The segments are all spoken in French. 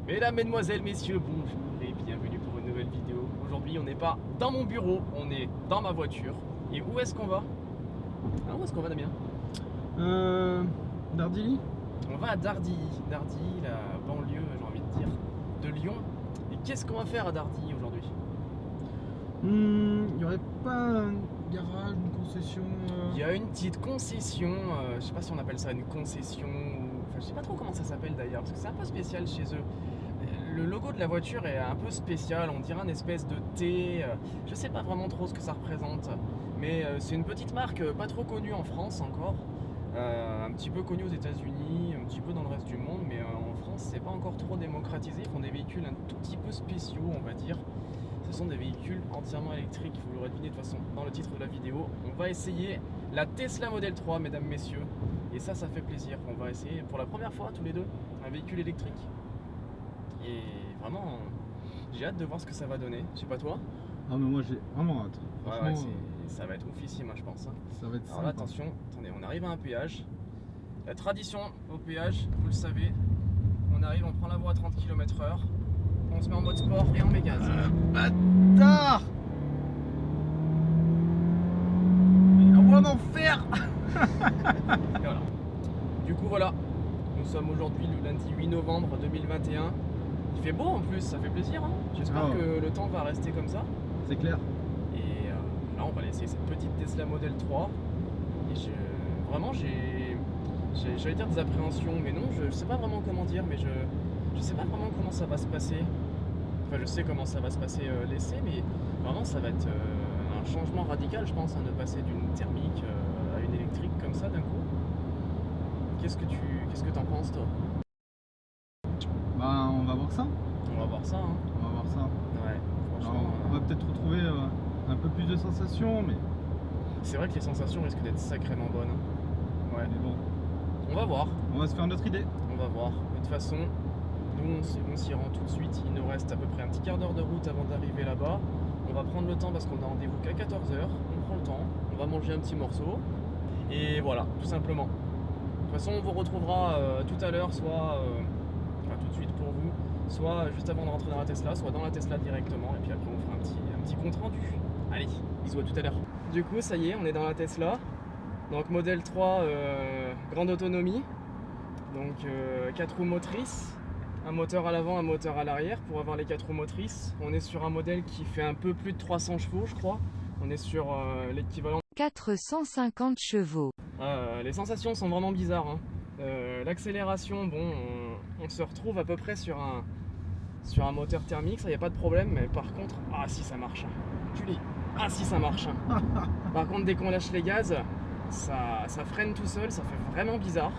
Mesdames, mesdemoiselles, messieurs, bonjour et bienvenue pour une nouvelle vidéo. Aujourd'hui, on n'est pas dans mon bureau, on est dans ma voiture. Et où est-ce qu'on va? Où est-ce qu'on va, Damien? Dardilly. On va à Dardilly. Dardilly, la banlieue, j'ai envie de dire, de Lyon. Et qu'est-ce qu'on va faire à Dardilly aujourd'hui? Il n'y aurait pas un garage, une concession Il y a une petite concession, je sais pas si on appelle ça une concession ou... Enfin, je sais pas trop comment ça s'appelle d'ailleurs, parce que c'est un peu spécial chez eux. Le logo de la voiture est un peu spécial, on dirait une espèce de T, je sais pas vraiment trop ce que ça représente, mais c'est une petite marque pas trop connue en France encore, un petit peu connue aux États-Unis, un petit peu dans le reste du monde, mais en France c'est pas encore trop démocratisé, ils font des véhicules un tout petit peu spéciaux, on va dire. Ce sont des véhicules entièrement électriques, vous l'aurez deviné de toute façon dans le titre de la vidéo. On va essayer la Tesla Model 3, mesdames, messieurs, et ça fait plaisir. On va essayer pour la première fois tous les deux un véhicule électrique. Et vraiment, j'ai hâte de voir ce que ça va donner. Je sais pas toi. Ah mais moi j'ai vraiment hâte. Ouais, ça va être oufissime, je pense. Ça va être Alors là, sympa. attention, attendez, on arrive à un péage. La tradition au péage, vous le savez, on arrive, on prend la voie à 30 km/h, on se met en mode sport et on met gaz. Bâtard. Il envoie en enfer. Et voilà. Du coup, voilà, nous sommes aujourd'hui le lundi 8 novembre 2021. Il fait beau en plus, ça fait plaisir. J'espère Ah ouais. que le temps va rester comme ça. C'est clair. Et là, on va laisser cette petite Tesla Model 3. Et vraiment, j'allais dire des appréhensions, mais non, je sais pas vraiment comment dire, mais je sais pas vraiment comment ça va se passer. Enfin, je sais comment ça va se passer l'essai, mais vraiment, ça va être un changement radical, je pense, de passer d'une thermique à une électrique comme ça d'un coup. Qu'est-ce que t'en penses, toi? Bah on va voir ça. On va voir ça, hein. On va voir ça. Ouais, Alors, franchement. on va peut-être retrouver un peu plus de sensations, mais C'est vrai que les sensations risquent d'être sacrément bonnes. Ouais, mais bon, on va voir. on va se faire notre idée. On va voir. De toute façon, nous on s'y rend tout de suite. Il nous reste à peu près un petit quart d'heure de route avant d'arriver là-bas. On va prendre le temps parce qu'on a rendez-vous qu'à 14h. On prend le temps, on va manger un petit morceau. Et voilà, tout simplement. De toute façon, on vous retrouvera tout à l'heure, soit enfin, tout de suite pour vous, soit juste avant de rentrer dans la Tesla, soit dans la Tesla directement. Et puis après, on fera un petit compte rendu. Allez, bisous, à tout à l'heure. Du coup, ça y est, on est dans la Tesla. Donc Model 3, grande autonomie. Donc 4 roues motrices, un moteur à l'avant, un moteur à l'arrière pour avoir les 4 roues motrices. On est sur un modèle qui fait un peu plus de 300 chevaux, je crois. On est sur l'équivalent. 450 chevaux. Les sensations sont vraiment bizarres. L'accélération, bon, on se retrouve à peu près sur un moteur thermique, ça y a pas de problème. Mais par contre, ah si ça marche. Julie, ah si ça marche. Par contre, dès qu'on lâche les gaz, ça freine tout seul, ça fait vraiment bizarre.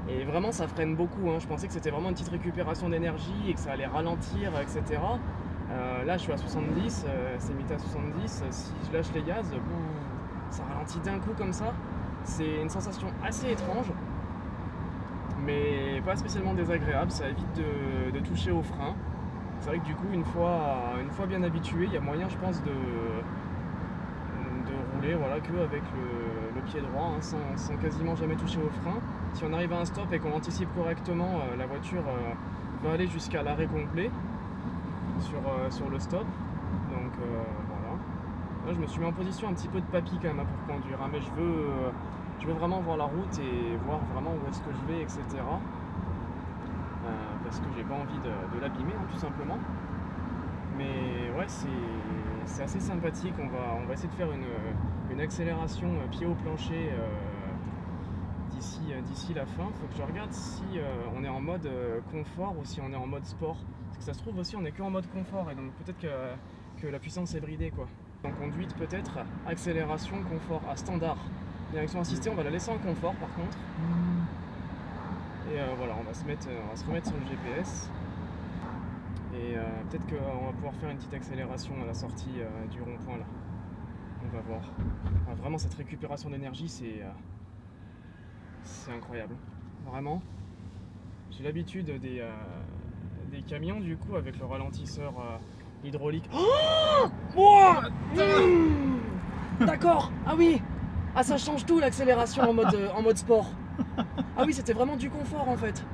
Et vraiment ça freine beaucoup, Je pensais que c'était vraiment une petite récupération d'énergie et que ça allait ralentir, etc. Là je suis à 70, c'est limité à 70, si je lâche les gaz, ça ralentit d'un coup comme ça. C'est une sensation assez étrange, mais pas spécialement désagréable, ça évite de toucher au frein. C'est vrai que du coup une fois bien habitué, il y a moyen je pense de rouler voilà, que avec le pied droit, sans quasiment jamais toucher au frein. Si on arrive à un stop et qu'on anticipe correctement, la voiture va aller jusqu'à l'arrêt complet sur le stop. Donc voilà. Là je me suis mis en position un petit peu de papy quand même pour conduire, mais je veux vraiment voir la route et voir vraiment où est-ce que je vais, etc. Parce que j'ai pas envie de l'abîmer, tout simplement. Mais ouais, c'est assez sympathique. On va essayer de faire une accélération pied au plancher d'ici la fin. Faut que je regarde si on est en mode confort ou si on est en mode sport. Parce que ça se trouve aussi on est que en mode confort et donc peut-être que la puissance est bridée quoi. En conduite peut-être, accélération, confort à standard. Direction assistée, on va la laisser en confort par contre. Et voilà, on va se remettre sur le GPS. Et peut-être qu'on va pouvoir faire une petite accélération à la sortie du rond-point là. On va voir. Vraiment cette récupération d'énergie c'est incroyable. Vraiment. J'ai l'habitude des camions du coup avec le ralentisseur hydraulique. Oh D'accord. Ah oui. Ah ça change tout l'accélération en mode sport. Ah oui c'était vraiment du confort en fait.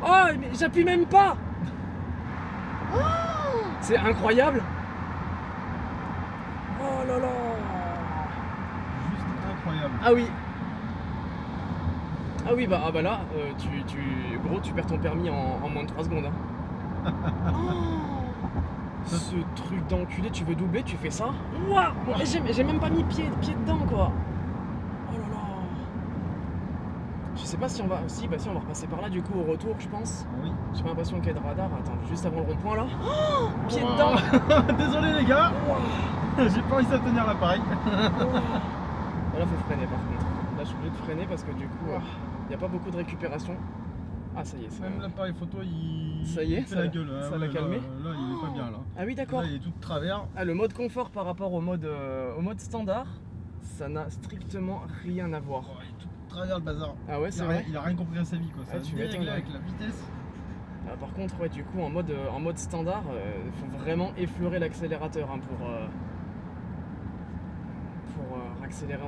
Oh, mais j'appuie même pas. C'est incroyable. Oh là là. Juste incroyable. Ah oui. Ah oui, bah là, gros, tu perds ton permis en moins de 3 secondes. Hein. Ce truc d'enculé, tu veux doubler, tu fais ça. Ouah, j'ai même pas mis pied dedans, quoi. Oh là là. Je sais pas si on va... Si, bah si, on va repasser par là, du coup, au retour, je pense. Ah oui. J'ai pas l'impression qu'il y ait de radar. Attends, juste avant le rond-point, là. Oh, pied dedans. Désolé les gars. J'ai pas réussi à tenir l'appareil. Là, faut freiner, par contre. Là, je suis obligé de freiner parce que, du coup, il n'y a pas beaucoup de récupération. Ah, ça y est, Même l'appareil photo, ça y est, fait la gueule. ça l'a calmé. Là, il est pas bien là. Ah oui, d'accord. Là, il est tout de travers. Ah, le mode confort par rapport au mode standard, ça n'a strictement rien à voir. Oh, il est tout de travers le bazar. Ah ouais, c'est vrai. Il a rien compris à sa vie quoi. Ça Ah, tu a déréglé m'étonnes, avec la vitesse. Ah, par contre, ouais, du coup, en mode standard, il faut vraiment effleurer l'accélérateur hein, pour accélérer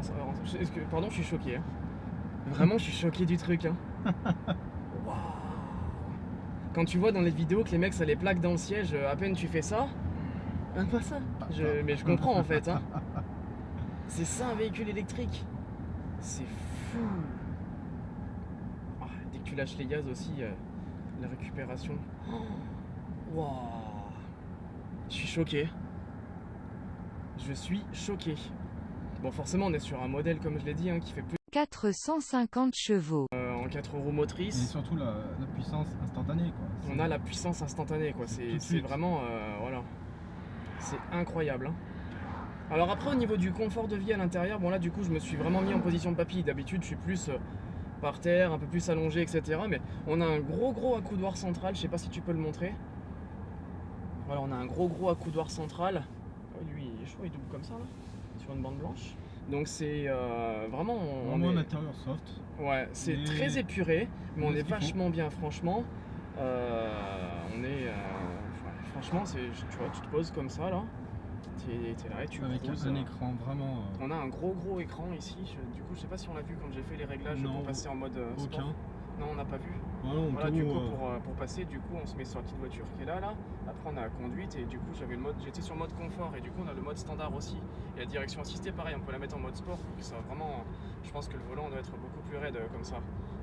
pardon, je suis choqué. Hein. Vraiment, je suis choqué du truc. Hein. Waouh. Quand tu vois dans les vidéos que les mecs ça les plaque dans le siège, à peine tu fais ça, même pas ça. Mais je comprends en fait. Hein. C'est ça un véhicule électrique. C'est fou. Ah, dès que tu lâches les gaz aussi, la récupération. Waouh. Je suis choqué. Je suis choqué. Bon, forcément, on est sur un modèle, comme je l'ai dit, hein, qui fait plus 450 chevaux. en 4 roues Et motrices. surtout la puissance instantanée quoi. On a la puissance instantanée, quoi. Tout de C'est suite. vraiment, voilà, c'est incroyable. Hein. Alors après, au niveau du confort de vie à l'intérieur, bon là, du coup, je me suis vraiment mis en position de papy. D'habitude, je suis plus par terre, un peu plus allongé, etc. Mais on a un gros accoudoir central. Je sais pas si tu peux le montrer. Voilà, on a un gros accoudoir central. Oh, lui, il est chaud, il double comme ça là, sur une bande blanche. Donc c'est vraiment. Vraiment un intérieur soft. Ouais, c'est Mais- très épuré, mais on mais est ce qu'il faut. vachement bien, franchement. On est. Ouais, franchement, tu vois, tu te poses comme ça là. T'es là et tu Avec cruises, un écran vraiment. On a un gros écran ici. Du coup, je sais pas si on l'a vu quand j'ai fait les réglages Non, pour passer en mode sport. aucun. Non, on n'a pas vu. Voilà, on Voilà, peut, du coup, pour passer, du coup, on se met sur la petite voiture qui est là. Après, on a la conduite et du coup, j'étais sur mode confort et du coup, on a le mode standard aussi. Et la direction assistée, pareil, on peut la mettre en mode sport. Donc, ça vraiment, je pense que le volant doit être beaucoup plus raide comme ça.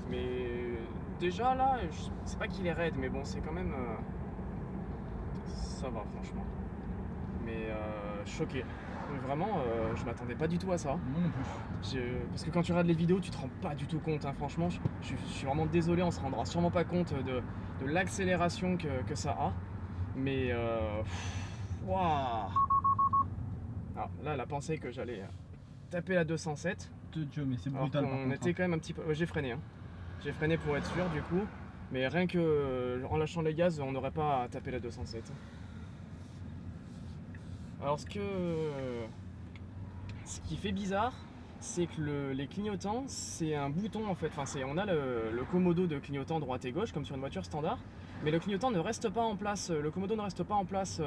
Mais déjà là, c'est pas qu'il est raide, mais bon, c'est quand même, ça va franchement. Mais choqué. Vraiment, je m'attendais pas du tout à ça. Moi non plus. Parce que quand tu regardes les vidéos, tu te rends pas du tout compte. Hein. Franchement, je suis vraiment désolé, on se rendra sûrement pas compte de l'accélération que ça a. Mais waouh. Alors, là, elle a pensé que j'allais taper la 207. Dieu, mais c'est Alors brutal par qu'on contre. était quand même un petit peu. J'ai freiné. Hein. J'ai freiné pour être sûr du coup. Mais rien que en lâchant les gaz, on n'aurait pas à taper la 207. Alors ce qui fait bizarre, c'est que les clignotants, c'est un bouton en fait. Enfin, on a le commodo de clignotant droite et gauche comme sur une voiture standard, mais le clignotant ne reste pas en place. Le commodo ne reste pas en place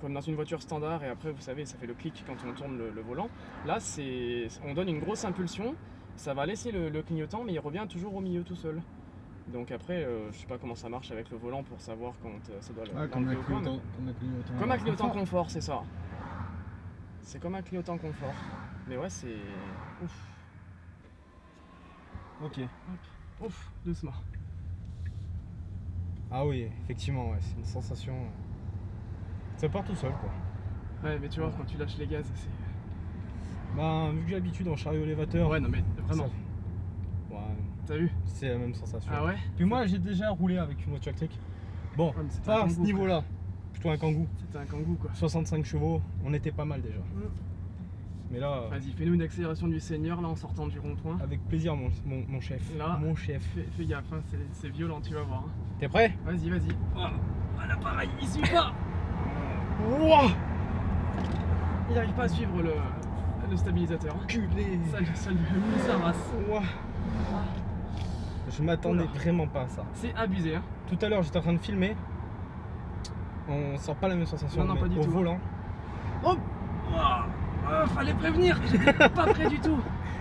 comme dans une voiture standard. Et après, vous savez, ça fait le clic quand on tourne le volant. Là, on donne une grosse impulsion, ça va laisser le clignotant, mais il revient toujours au milieu tout seul. Donc après, je sais pas comment ça marche avec le volant pour savoir quand ça doit Ah, comme l'enlever un ou quoi, mais- clignotant. comme un clignotant confort, c'est ça. C'est comme un clignotant confort. Mais ouais, c'est. Ouf. Ok. Ouf, doucement. Ah oui, effectivement, ouais, c'est une sensation. Ça part tout seul quoi. Ouais, mais tu vois, quand tu lâches les gaz, c'est. Bah, vu que j'ai l'habitude en chariot élévateur. Ouais, non, mais vraiment. Ouais, T'as vu? c'est la même sensation. Ah ouais? Puis moi, j'ai déjà roulé avec une voiture électrique. Bon, Ouais, mais c'était pas un à ce Kangoo, niveau-là. Plutôt un Kangoo. C'était un Kangoo quoi. 65 chevaux, on était pas mal déjà. Mais là, Vas-y, fais-nous une accélération du Seigneur là en sortant du rond-point. avec plaisir, mon chef. Là. Mon chef. Fais gaffe, hein, c'est violent, tu vas voir. Hein. T'es prêt? Vas-y. Ah, l'appareil, il suit pas! Wouah! Il n'arrive pas à suivre le stabilisateur. Culé! Ça lui a mis sa race. Wouah! Je m'attendais Oula. vraiment pas à ça. C'est abusé, hein. Tout à l'heure, j'étais en train de filmer. On sent pas la même sensation Non, mais pas du au tout. volant. Oh, fallait prévenir, j'étais pas prêt du tout.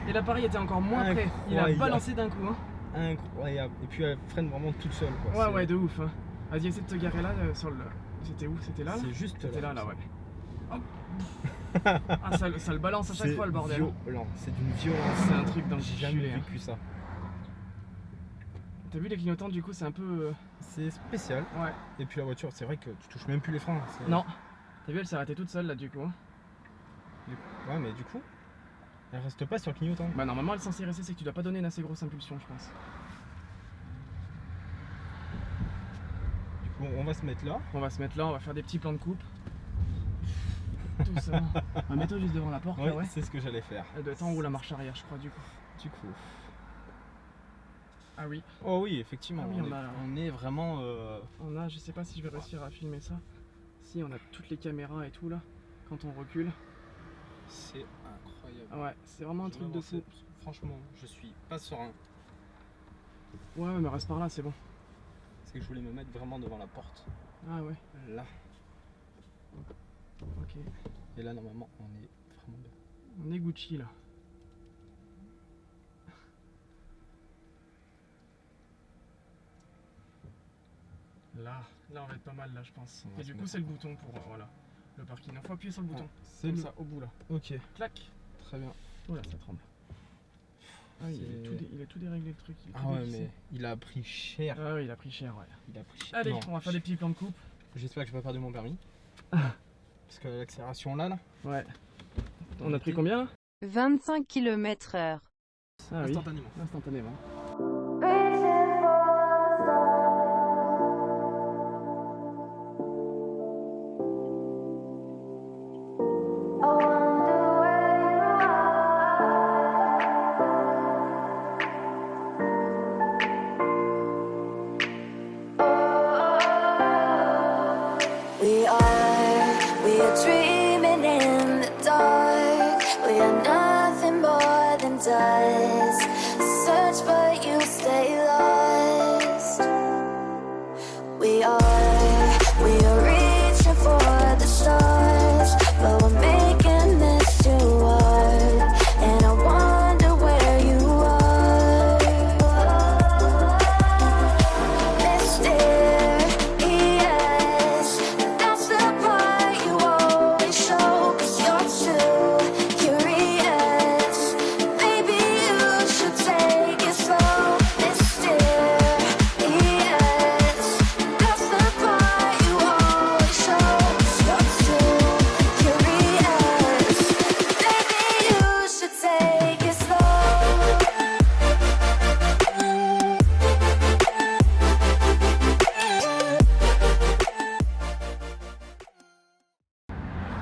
Et l'appareil était encore moins prêt. Il a Incroyable. balancé d'un coup. Hein. incroyable. Et puis elle freine vraiment toute seule, quoi. Ouais, C'est- ouais, de ouf. Hein. Vas-y, essaie de te garer là, sur le. C'était où? C'était là, là C'est juste C'était là, là. ouais. Hop. Ah, ça le balance à chaque C'est fois, le bordel. violent, c'est d'une violence. C'est un truc dans le J'ai jamais culé, hein. vécu ça. T'as vu les clignotants, du coup, c'est un peu. C'est spécial. Ouais. Et puis la voiture, c'est vrai que tu touches même plus les freins. c'est- Non. T'as vu, elle s'est arrêtée toute seule là, du coup. Ouais, mais du coup, elle reste pas sur le clignotant. Bah, normalement, elle est censée rester, c'est que tu dois pas donner une assez grosse impulsion, je pense. Du coup, on va se mettre là. On va se mettre là, on va faire des petits plans de coupe. Tout ça. Mets-toi juste devant la porte, là, ouais. c'est ce que j'allais faire. Elle doit être en haut, la marche arrière, je crois, du coup. Du coup. Ah oui. Oh oui, effectivement. Ah oui, on est vraiment. On a, je sais pas si je vais réussir à filmer ça. Si, on a toutes les caméras et tout là, quand on recule. C'est incroyable. Ah ouais, c'est vraiment un truc de fou. Franchement, je suis pas serein. Ouais, mais reste par là, c'est bon. C'est que je voulais me mettre vraiment devant la porte. Ah ouais, Là. ok. Et là, normalement, on est vraiment bien. On est Gucci là. Là on va être pas mal là, je pense. On va Et se du coup, mettre c'est le bouton pour voilà, le parking. Il faut appuyer sur le bouton. C'est Comme le- ça, au bout là. Ok, Clac. très bien. Voilà, ça tremble. Ah, il est tout déréglé le truc. Il est Ah tout ouais, dévissé. mais il a pris cher. Ah oui, il a pris cher, ouais. Il a pris cher. Allez, Non, on va faire des petits plans de coupe. J'espère que je vais pas perdre mon permis. Parce que l'accélération là. Ouais. On a pris combien là? 25 km/h. Ah oui, Instantanément. instantanément. We are dreaming in the dark. We are nothing more than dust. Search but you stay lost. We are reaching for the stars, but we're making this too hard. And I wonder where you are. Mysterious, that's the part you always show. 'Cause you're too curious. Maybe you should take it slow. Mysterious, that's the part you always show. 'Cause you're too curious. Maybe you should take it slow.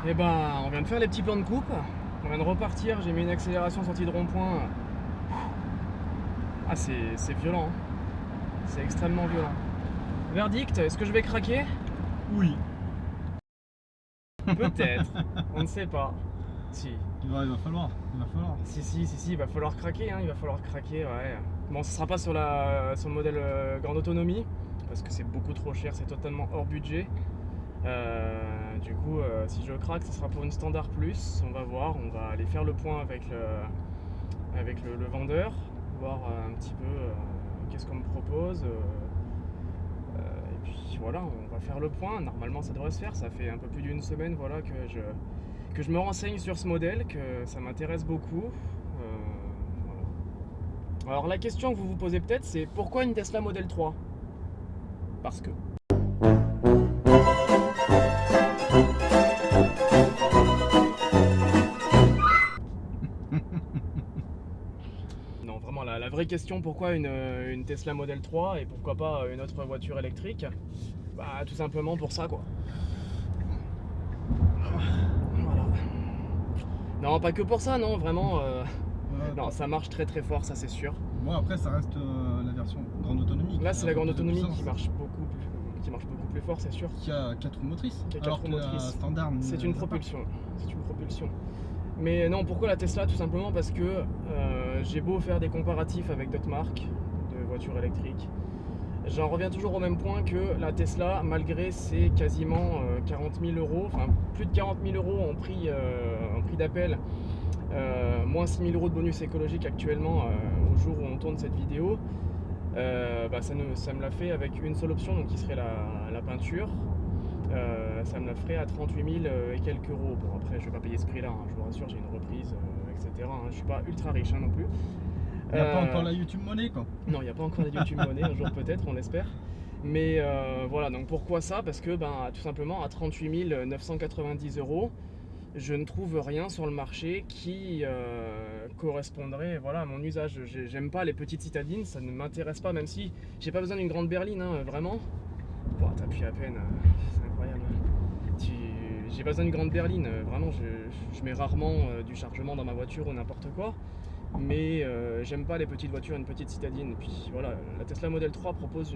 Et ben, on vient de faire les petits plans de coupe. On vient de repartir. J'ai mis une accélération sortie de rond-point. Ah, c'est violent. Hein. C'est extrêmement violent. Verdict, est-ce que je vais craquer? Oui. Peut-être. On ne sait pas. Si. Il va falloir. Si, il va falloir craquer, hein, il va falloir craquer, ouais. Bon, ce sera pas sur le modèle grande autonomie, parce que c'est beaucoup trop cher, c'est totalement hors budget. Du coup, si je craque, ce sera pour une standard plus, on va voir, on va aller faire le point avec le vendeur, voir un petit peu qu'est-ce qu'on me propose. Et puis voilà, on va faire le point, normalement ça devrait se faire, ça fait un peu plus d'une semaine voilà, que je me renseigne sur ce modèle, que ça m'intéresse beaucoup. Voilà. Alors la question que vous vous posez peut-être, c'est pourquoi une Tesla Model 3? Parce que. Non, vraiment la vraie question, pourquoi une Tesla Model 3 et pourquoi pas une autre voiture électrique? Bah tout simplement pour ça quoi. Voilà. Non, pas que pour ça, non, vraiment. Non, ça marche très très fort, ça c'est sûr. Bon, après, ça reste la version grande autonomie. Là, qui c'est a la grande beaucoup de autonomie puissance, qui marche beaucoup plus fort, c'est sûr. Qui a 4 roues motrices. Qui a 4 alors roues que la motrices. standard. C'est une n'a pas. propulsion. C'est une propulsion. Mais non, pourquoi la Tesla? Tout simplement parce que j'ai beau faire des comparatifs avec d'autres marques de voitures électriques. J'en reviens toujours au même point que la Tesla, malgré ses quasiment 40 000 euros, enfin plus de 40 000 euros en prix d'appel, moins 6 000 euros de bonus écologique actuellement au jour où on tourne cette vidéo, Ça me l'a fait avec une seule option, donc qui serait la peinture. Ça me la ferait à 38 000 et quelques euros. Bon, après, je vais pas payer ce prix-là, hein, je vous rassure, j'ai une reprise, etc. hein. Je suis pas ultra riche non plus. Il n'y a pas encore la YouTube monnaie quoi. Non, il n'y a pas encore la YouTube monnaie, un jour peut-être, on l'espère. Mais voilà, donc pourquoi ça? Parce que tout simplement à 38 990 euros, je ne trouve rien sur le marché qui correspondrait à mon usage. J'aime pas les petites citadines, ça ne m'intéresse pas, même si j'ai pas besoin d'une grande berline, hein, vraiment. Bon, t'appuies à peine, c'est incroyable. J'ai pas besoin d'une grande berline, vraiment, je mets rarement du chargement dans ma voiture ou n'importe quoi. Mais j'aime pas les petites voitures, une petite citadine. Et puis voilà, la Tesla Model 3 propose,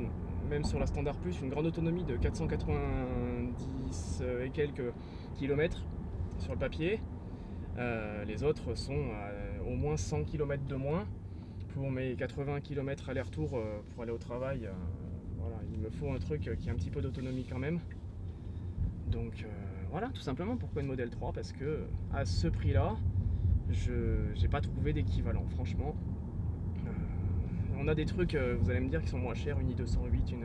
même sur la Standard Plus, une grande autonomie de 490 et quelques kilomètres sur le papier. Les autres sont au moins 100 km de moins. Pour mes 80 km aller-retour pour aller au travail, voilà, il me faut un truc qui a un petit peu d'autonomie quand même. Donc voilà, tout simplement pourquoi une Model 3, parce que à ce prix-là, j'ai pas trouvé d'équivalent, franchement. On a des trucs, vous allez me dire, qui sont moins chers, une i208,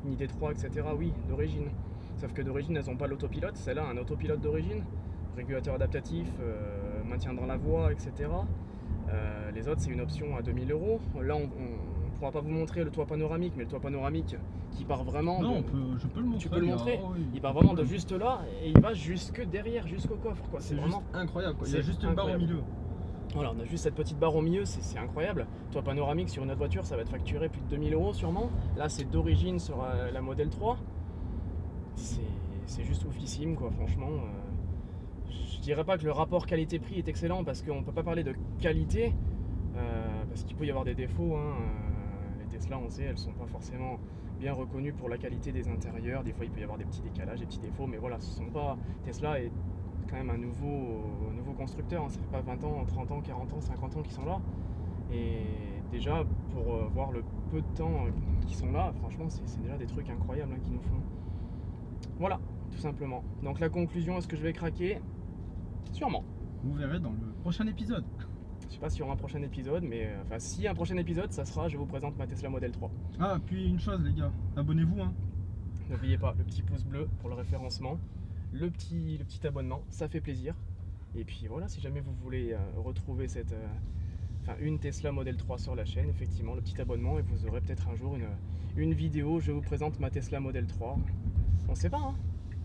une ID3, etc. Oui, d'origine. Sauf que d'origine, elles n'ont pas l'autopilote. Celle-là a un autopilote d'origine, régulateur adaptatif, maintien dans la voie, etc. Les autres, c'est une option à 2000 euros. Là, on ne pourra pas vous montrer le toit panoramique, mais le toit panoramique qui part vraiment. Non, je peux le montrer. Tu peux le montrer. Oh, oui. Il part vraiment de juste là et il va jusque derrière, jusqu'au coffre, quoi. C'est vraiment juste incroyable quoi. Il y a c'est juste une barre au incroyable. milieu. Voilà, on a juste cette petite barre au milieu, c'est incroyable. Toit panoramique sur une autre voiture, ça va être facturé plus de 2000 euros sûrement. Là, c'est d'origine sur la Model 3. C'est juste oufissime, quoi, franchement. Je dirais pas que le rapport qualité-prix est excellent parce qu'on peut pas parler de qualité, parce qu'il peut y avoir des défauts. Hein. Les Tesla, on sait, elles sont pas forcément bien reconnues pour la qualité des intérieurs. Des fois, il peut y avoir des petits décalages, des petits défauts, mais voilà, ce sont pas. Tesla est quand même un nouveau constructeur, hein. Ça fait pas 20 ans, 30 ans, 40 ans, 50 ans qu'ils sont là. Et déjà, pour voir le peu de temps qu'ils sont là, franchement, c'est déjà des trucs incroyables hein, qu'ils nous font. Voilà, tout simplement. Donc la conclusion, est-ce que je vais craquer? Sûrement. Vous verrez dans le prochain épisode. Je sais pas s'il y aura un prochain épisode, mais enfin, s'il y a un prochain épisode, ça sera, je vous présente ma Tesla Model 3. Ah, puis une chose les gars, abonnez-vous hein. N'oubliez pas le petit pouce bleu pour le référencement, le petit abonnement, ça fait plaisir. Et puis voilà, si jamais vous voulez retrouver une Tesla Model 3 sur la chaîne, effectivement, le petit abonnement, et vous aurez peut-être un jour une vidéo, je vous présente ma Tesla Model 3. On sait pas, hein.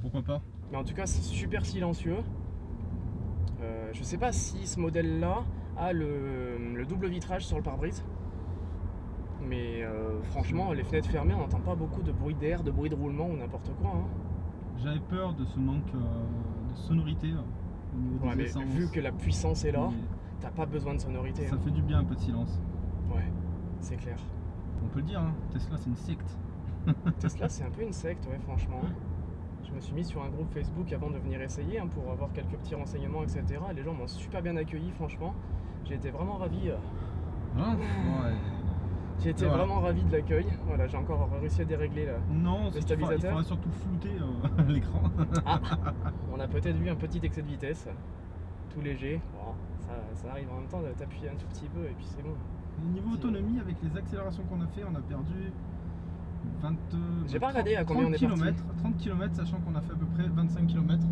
Pourquoi pas. Mais en tout cas, c'est super silencieux. Je sais pas si ce modèle-là a le double vitrage sur le pare-brise. Mais franchement, les fenêtres fermées, on n'entend pas beaucoup de bruit d'air, de bruit de roulement ou n'importe quoi. Hein. J'avais peur de ce manque de sonorité au niveau Ouais, des mais essences. vu que la puissance est là, Mais t'as pas besoin de sonorité. ça hein. fait du bien un peu de silence. Ouais, c'est clair. On peut le dire, hein, Tesla c'est une secte. Tesla, c'est un peu une secte, ouais, franchement. Je me suis mis sur un groupe Facebook avant de venir essayer hein, pour avoir quelques petits renseignements, etc. Les gens m'ont super bien accueilli, franchement. J'ai été vraiment ravi. Hein ouais. J'ai été Voilà. vraiment ravi de l'accueil. Voilà, j'ai encore réussi à dérégler là. Non, Le il stabilisateur. faudra surtout flouter l'écran. On a peut-être vu un petit excès de vitesse, tout léger. Bon, ça arrive en même temps de t'appuyer un tout petit peu et puis c'est bon. Niveau autonomie, avec les accélérations qu'on a fait, on a perdu 20. J'ai pas regardé à combien on est 30 parti. km, 30 km, sachant qu'on a fait à peu près 25 km.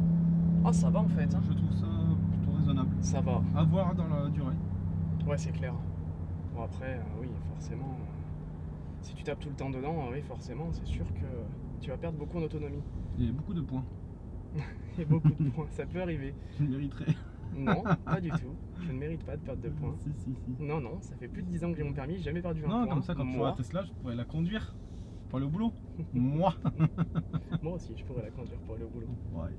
Ah, ça va en fait. Hein. Je trouve ça plutôt raisonnable. Ça va. À voir dans la durée. Ouais, c'est clair. Bon, après, oui, forcément. Si tu tapes tout le temps dedans, oui, forcément, c'est sûr que tu vas perdre beaucoup en autonomie. Il y a beaucoup de points. Et beaucoup de points, ça peut arriver. Je le mériterais. Non, pas du tout. Je ne mérite pas de perdre de points. Si. Non, ça fait plus de 10 ans que j'ai mon permis, j'ai jamais perdu un Non, point. comme ça, quand tu Moi, vois la Tesla, je pourrais la conduire pour aller au boulot. Moi. moi aussi, je pourrais la conduire pour aller au boulot. Ouais.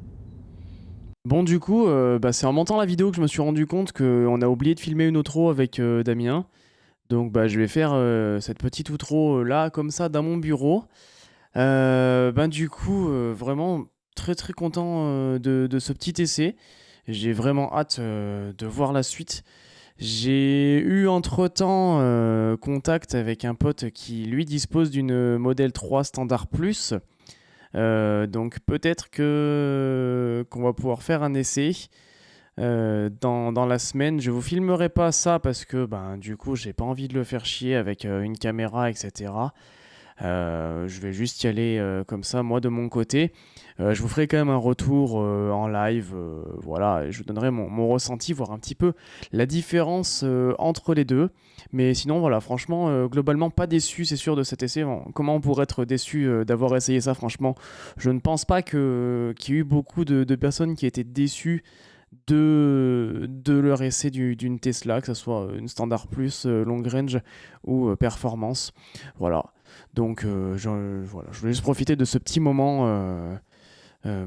Bon, du coup, c'est en montant la vidéo que je me suis rendu compte qu'on a oublié de filmer une outro avec Damien. Donc, je vais faire cette petite outro là, comme ça, dans mon bureau. Du coup, vraiment très très content de ce petit essai. J'ai vraiment hâte de voir la suite. J'ai eu entre-temps contact avec un pote qui, lui, dispose d'une Model 3 Standard Plus. Donc peut-être qu'on va pouvoir faire un essai. dans la semaine. Je vous filmerai pas ça parce que du coup j'ai pas envie de le faire chier avec une caméra, etc. Je vais juste y aller comme ça, moi de mon côté. Je vous ferai quand même un retour en live, voilà, et je vous donnerai mon ressenti, voir un petit peu la différence entre les deux. Mais sinon, voilà, franchement, globalement pas déçu, c'est sûr, de cet essai. Comment on pourrait être déçu d'avoir essayé ça, franchement? Je ne pense pas qu'il y ait eu beaucoup de personnes qui étaient déçues de leur essai d'une Tesla, que ce soit une Standard Plus, Long Range ou Performance. Voilà. Donc voilà, je voulais juste profiter de ce petit moment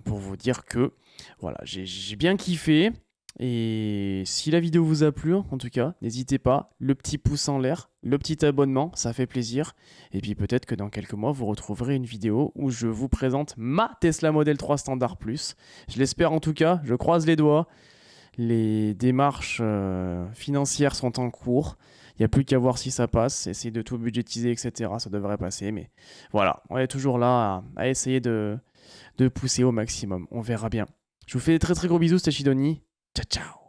pour vous dire que voilà, j'ai bien kiffé. Et si la vidéo vous a plu, en tout cas, n'hésitez pas, le petit pouce en l'air, le petit abonnement, ça fait plaisir. Et puis peut-être que dans quelques mois, vous retrouverez une vidéo où je vous présente ma Tesla Model 3 Standard Plus. Je l'espère en tout cas, je croise les doigts. Les démarches financières sont en cours. Il n'y a plus qu'à voir si ça passe, essayer de tout budgétiser, etc. Ça devrait passer, mais voilà, on est toujours là à essayer de pousser au maximum. On verra bien. Je vous fais des très très gros bisous, c'était Shidoni. Ciao ciao.